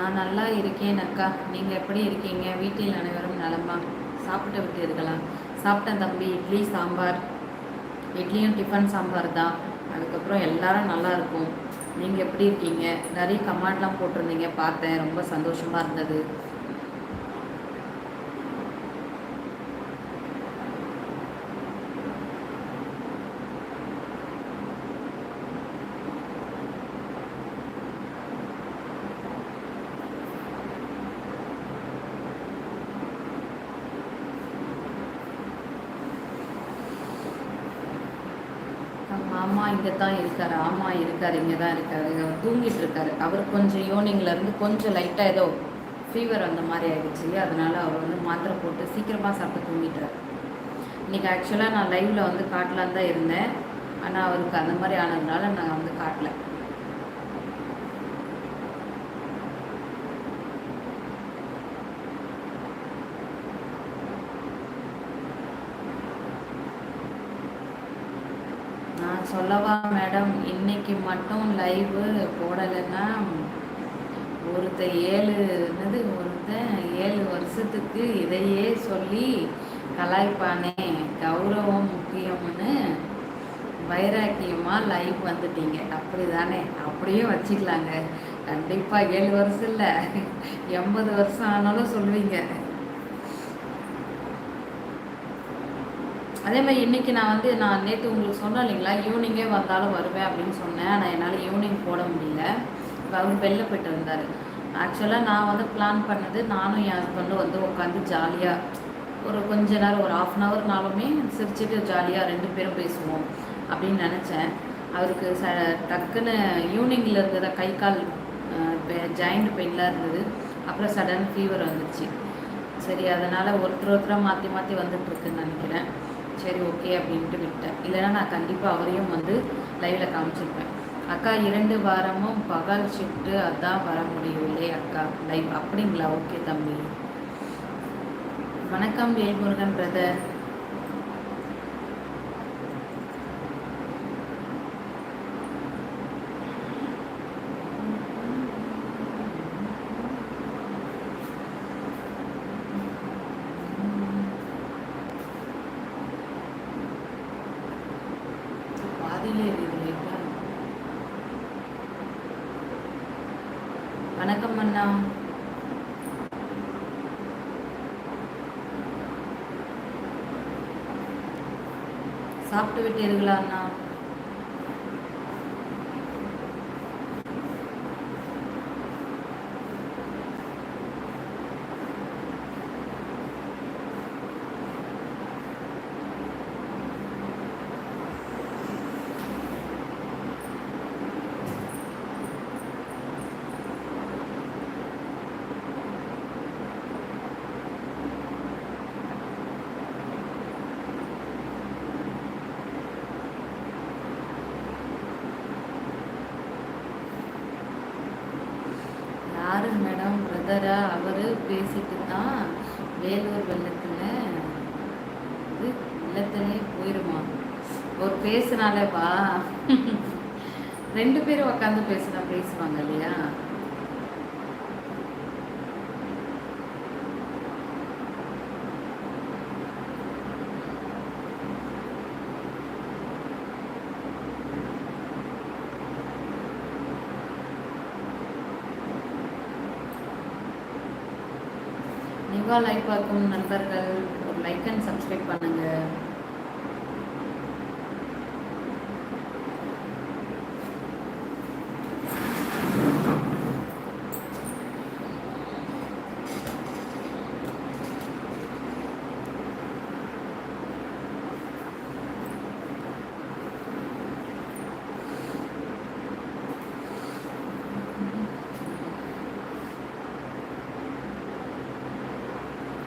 நான் நல்லா இருக்கேன் அக்கா. நீங்கள் எப்படி இருக்கீங்க? வீட்டில் அனைவரும் நலமா? சாப்பிட்டு விட்டீர்களா? சாப்பிட்டேன் தம்பி. இட்லி சாம்பார். இட்லியும் டிஃபன் சாம்பார் தான். அதுக்கப்புறம் எல்லாரும் நல்லா இருக்கும். நீங்கள் எப்படி இருக்கீங்க? நிறைய கமெண்ட்லாம் போட்டிருந்தீங்க, பார்த்தேன். ரொம்ப சந்தோஷமாக இருந்தது. மாமா இங்கே தான் இருக்கார். ஆமாம் இருக்கார், இங்கே தான் இருக்கார். அவர் தூங்கிட்டு இருக்காரு. அவர் கொஞ்சம் ஈவினிங்லேருந்து கொஞ்சம் லைட்டாக ஏதோ ஃபீவர் அந்த மாதிரி ஆகிடுச்சு. அதனால் அவர் வந்து மாத்திரை போட்டு சீக்கிரமாக சாப்பிட்டு தூங்கிட்டார். இன்றைக்கி ஆக்சுவலாக நான் லைவில் வந்து காட்டலான்னு தான் இருந்தேன். ஆனால் அவருக்கு அந்த மாதிரி ஆனதுனால நான் வந்து காட்டல. நான் சொல்லவா மேடம், இன்னைக்கு மட்டும் லைவு போடலைன்னா ஒருத்தன் 7 வருஷத்துக்கு இதையே சொல்லி கலாய்ப்பானே. கௌரவம் முக்கியம்னு வைராக்கியமாக லைவ் வந்துட்டீங்க. அப்படி தானே? அப்படியும் வச்சுக்கலாங்க. கண்டிப்பாக 7 வருஷம் இல்லை, 80 வருஷம் ஆனாலும் சொல்லுவீங்க. அதே மாதிரி இன்றைக்கி நான் நேற்று உங்களுக்கு சொன்னேன் இல்லைங்களா, ஈவினிங்கே வந்தாலும் வருவேன் அப்படின்னு சொன்னேன். ஆனால் என்னால் ஈவினிங் போட முடியல. இப்போ அவர் வெளில போய்ட்டு இருந்தார். ஆக்சுவலாக நான் வந்து பிளான் பண்ணது, நானும் என் ஹஸ்பண்டும் வந்து உட்காந்து ஜாலியாக ஒரு கொஞ்ச நேரம், ஒரு 1/2 hourனாலுமே சிரிச்சுட்டு ஜாலியாக 2 பேரும் பேசுவோம் அப்படின்னு நினச்சேன். அவருக்கு டக்குன்னு ஈவினிங்கில் இருந்ததை கை கால் ஜாயிண்ட் பெயின்லாம் இருந்தது. அப்புறம் சடன் ஃபீவர் வந்துடுச்சு. சரி, அதனால் ஒருத்தராக மாற்றி மாற்றி வந்துட்டுருக்குன்னு நினைக்கிறேன். சரி, ஓகே அப்படின்ட்டு விட்டேன். இல்லைன்னா நான் கண்டிப்பாக அவரையும் வந்து லைவில் காமிச்சிருப்பேன். அக்கா 2 வாரமும் பகல் ஷிஃப்ட்டு, அதான் வர முடியவில்லை அக்கா லைவ். அப்படிங்களா? ஓகே தம்பி. வணக்கம் வேல்முருகன் பிரதர். வணக்கம் அண்ணா. சாப்பிட்டு விட்டீர்களா அண்ணா? யாரு மேடம்? பிரதரா? அவர் பேசிட்டு தான் வேலூர் வெள்ளத்திலே போயிருமா? ஒரு பேசுனாலேப்பா 2 பேரும் உட்காந்து பேசுவாங்க இல்லையா? நிவா லைக் பார்க்கும் நண்பர்கள் ஒரு லைக் அண்ட் சப்ஸ்கிரைப் பண்ணுங்க.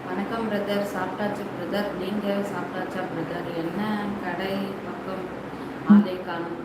வணக்கம் பிரதர். சாப்பிட்டாச்சு பிரதர். நீங்கள் சாப்பிட்டாச்சா பிரதர்? என்ன கடை பக்கம் ஆளை காணும்?